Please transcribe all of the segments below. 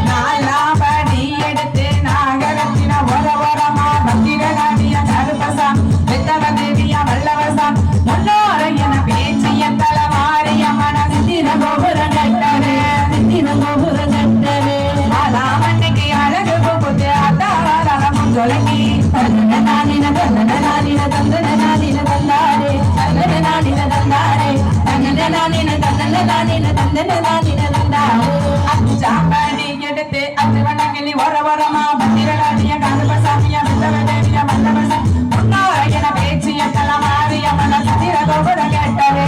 நாலாபடி எடுத்து நாகரத்தின ஒரமா பத்திரகாளிய கருப்பசாம் வெத்தவதேவிய வல்லவசாம் முன்னோரை என பேச்சிய தலமாறிய மன சித்திர கோபுர கட்டவே நாலாமண்ணிக்கு அழகு புகுத்து அத்தாரமும் தொடங்கி தந்தனானின தந்தாரே அச்சாம்படி எடுத்து அச்சுவனகிளி ஒரமா பத்திரகாளிய கருப்பசாமிய வெத்தவதேவிய வல்லவசாம் முன்னோரை என பேச்சிய தலமாறிய மன சித்திர கோபுர கட்டவே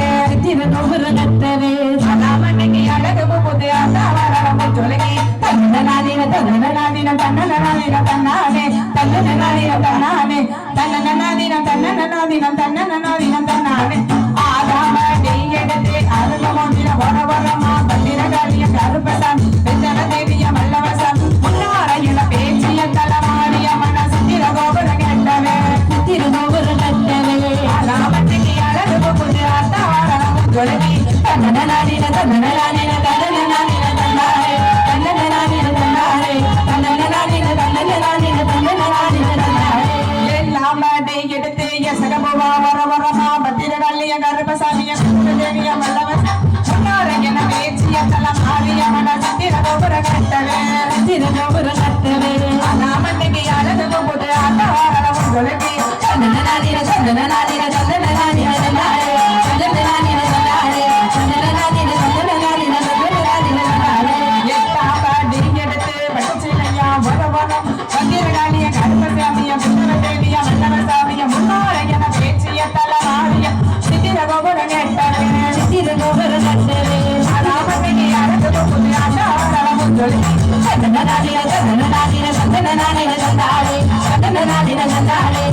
நாலாமண்ணிக்கு அழகு புகுத்து அத்தாரமும் தொடங்கி தந்தனானின தன்னானே ஆதாமடி எடுத்து அருகமொன்றின ஒரமா பத்திரகாளிய கருப்பசாமி வெத்தவதேவிய வல்லவசாம் முன்னோரை என பேச்சிய தலமாறிய மன சித்திர கோபுர கட்டவே ஆதாமண்ணிக்கு அழகு புகுத்து அத்தாரமும் தொடங்கி தந்தனானின எடுத்து எசகபுவா வரமா பத்திரகாளிய கருப்பசாமிய தேவிய வல்லவசாம் முன்னோரை என பேச்சிய தலமாறிய மன சித்திர கோபுர கட்டவே நாமன்னைக்கு அழகு போட்டு அத்தாரமும் தொடங்கி எட்டாம்படி எடுத்து பட்டுச்சிலையா வரவரம் பத்திரகாளிய கருப்பசாமிய தேவிய வல்லவசாமிய முன்னோரை என பேச்சிய தலமாறிய சித்திர கோபுர கட்டவே நாமன்னைக்கு அழகு போட்டு அத்தாரமும் தொடங்கி தந்தனானே